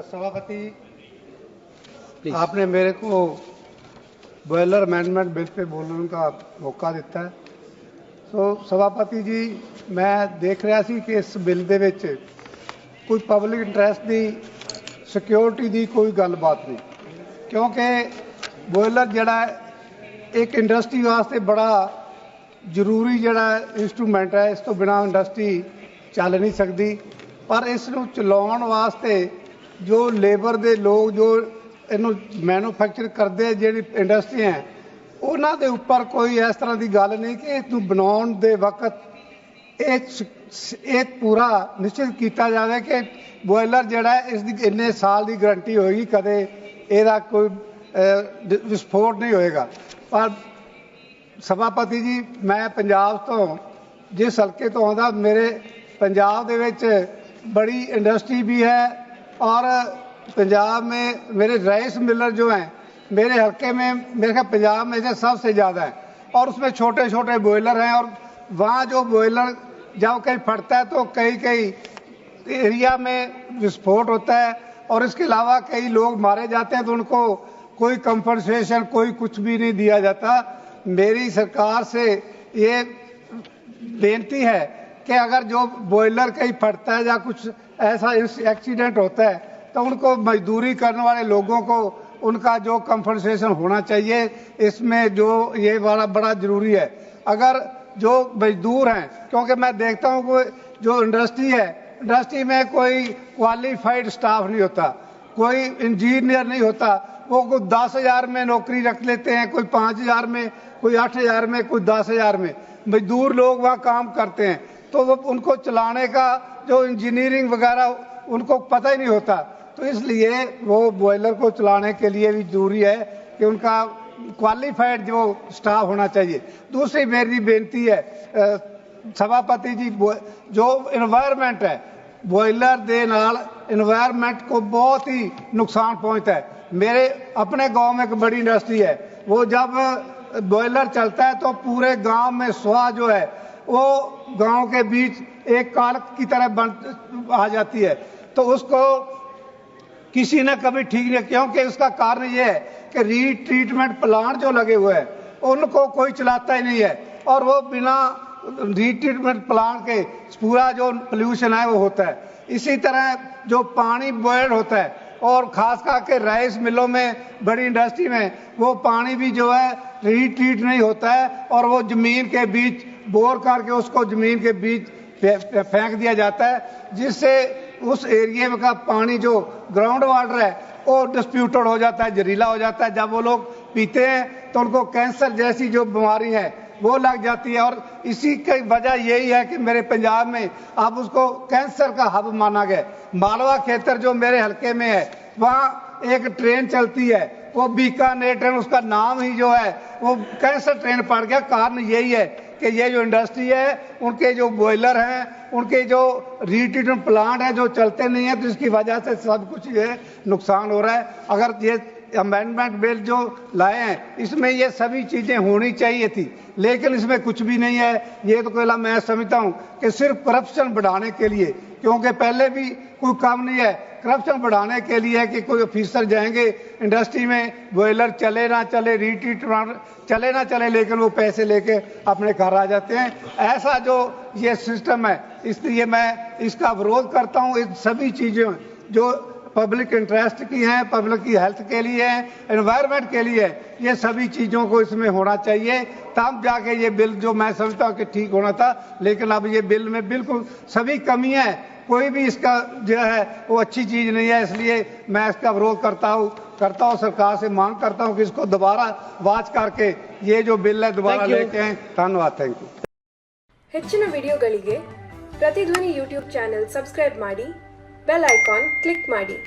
सभापति, आपने मेरे को बॉयलर अमेंडमेंट बिल पे बोलने का मौका दिता है। तो सभापति जी, मैं देख रहा सी कि इस बिल दे विच कोई पब्लिक इंटरस्ट की सिक्योरिटी की कोई गलबात नहीं, क्योंकि बॉयलर जड़ा एक इंडस्ट्री वास्ते बड़ा जरूरी जड़ा इंस्ट्रूमेंट है। इस तो बिना इंडस्ट्री चल नहीं सकती। पर इसनूं चलाउण वास्ते जो लेबर दे लोग जो इनू मैਨੂਫੈਕਚਰ करते जिहड़ी इंडस्ट्री हैं उन्हां दे उपर कोई इस तरह की गल नहीं कि इसनूं बनाउण दे वक्त एक पूरा निश्चित किया जाए कि बॉयलर जिहड़ा इसकी इन्ने साल की गारंटी होएगी, कदे इहदा कोई विस्फोट नहीं होएगा। पर सभापति जी, मैं पंजाब तो जिस हल्के तो आउंदा, मेरे पंजाब दे विच बड़ी इंडस्ट्री भी है और पंजाब में मेरे राइस मिलर जो हैं मेरे हल्के में, मेरे ख्याल पंजाब में से सबसे ज़्यादा है और उसमें छोटे छोटे बॉयलर हैं। और वहाँ जो बॉयलर जब कहीं फटता है तो कई कई एरिया में विस्फोट होता है और इसके अलावा कई लोग मारे जाते हैं, तो उनको कोई कंपनसेशन कोई कुछ भी नहीं दिया जाता। मेरी सरकार से ये बेनती है कि अगर जो बॉयलर कहीं फटता है या कुछ ऐसा एक्सीडेंट होता है तो उनको मजदूरी करने वाले लोगों को उनका जो कंपनसेशन होना चाहिए, इसमें जो ये बड़ा ज़रूरी है। अगर जो मजदूर हैं, क्योंकि मैं देखता हूँ कि जो इंडस्ट्री है, इंडस्ट्री में कोई क्वालिफाइड स्टाफ नहीं होता, कोई इंजीनियर नहीं होता, वो कोई 10,000 में नौकरी रख लेते हैं, कोई 5,000 में, कोई 8,000 में, कोई 10,000 में मजदूर लोग वहाँ काम करते हैं। तो वो उनको चलाने का जो इंजीनियरिंग वगैरह उनको पता ही नहीं होता। तो इसलिए वो बॉयलर को चलाने के लिए भी जरूरी है कि उनका क्वालिफाइड जो स्टाफ होना चाहिए। दूसरी मेरी बेनती है सभापति जी, जो इन्वायरमेंट है, बॉयलर दे नाल इन्वायरमेंट को बहुत ही नुकसान पहुंचता है। मेरे अपने गांव में एक बड़ी इंडस्ट्री है, वो जब बॉयलर चलता है तो पूरे गांव में स्वाह जो है वो गांव के बीच एक काल की तरह बन आ जाती है। तो उसको किसी ने कभी ठीक नहीं, क्योंकि उसका कारण ये है कि रीट्रीटमेंट प्लांट जो लगे हुए हैं उनको कोई चलाता ही नहीं है और वो बिना रीट्रीटमेंट प्लांट के पूरा जो पोल्यूशन है वो होता है। इसी तरह जो पानी बॉयल होता है और खास करके राइस मिलों में, बड़ी इंडस्ट्री में, वो पानी भी जो है रीट्रीट नहीं होता है और वो जमीन के बीच बोर करके उसको जमीन के बीच फेंक दिया जाता है, जिससे उस एरिया में का पानी जो ग्राउंड वाटर है वो डिस्प्यूटेड हो जाता है, जहरीला हो जाता है। जब वो लोग पीते हैं तो उनको कैंसर जैसी जो बीमारी है वो लग जाती है। और इसी की वजह यही है कि मेरे पंजाब में अब उसको कैंसर का हब माना गया। मालवा क्षेत्र जो मेरे हल्के में है, वहाँ एक ट्रेन चलती है, वो बीकानेर ट्रेन, उसका नाम ही जो है वो कैंसर ट्रेन पड़ गया। कारण यही है कि ये जो इंडस्ट्री है, उनके जो बॉयलर हैं, उनके जो रीट्रीटमेंट प्लांट हैं जो चलते नहीं है, तो इसकी वजह से सब कुछ ये नुकसान हो रहा है। अगर ये अमेंडमेंट बिल जो लाए हैं इसमें ये सभी चीज़ें होनी चाहिए थी, लेकिन इसमें कुछ भी नहीं है। ये तो केवल मैं समझता हूँ कि सिर्फ करप्शन बढ़ाने के लिए, क्योंकि पहले भी कोई काम नहीं है, करप्शन बढ़ाने के लिए है कि कोई ऑफिसर जाएंगे इंडस्ट्री में, बॉयलर चले ना चले, रीट्रीटमेंट चले ना चले, लेकिन वो पैसे लेके अपने घर आ जाते हैं। ऐसा जो ये सिस्टम है, इसलिए मैं इसका विरोध करता हूँ। इन सभी चीज़ें जो पब्लिक इंटरेस्ट की हैं, पब्लिक की हेल्थ के लिए हैं, एनवायरनमेंट के लिए, ये सभी चीज़ों को इसमें होना चाहिए, तब जाके ये बिल जो मैं समझता हूँ कि ठीक होना था। लेकिन अब ये बिल में बिल्कुल सभी कमियां हैं, कोई भी इसका जो है वो अच्छी चीज़ नहीं है। इसलिए मैं इसका विरोध करता हूँ सरकार से मांग करता हूँ कि इसको दोबारा वाच करके ये जो बिल है दोबारा लेके आए। धन्यवाद, थैंक यू। ಹೆಚ್ಚಿನ ವಿಡಿಯೋಗಳಿಗೆ ಪ್ರತಿಧ್ವನಿ ಯೂಟ್ಯೂಬ್ ಚಾನೆಲ್ ಸಬ್ಸ್ಕ್ರೈಬ್ ಮಾಡಿ, ಬೆಲ್ ಐಕಾನ್ ಕ್ಲಿಕ್ ಮಾಡಿ।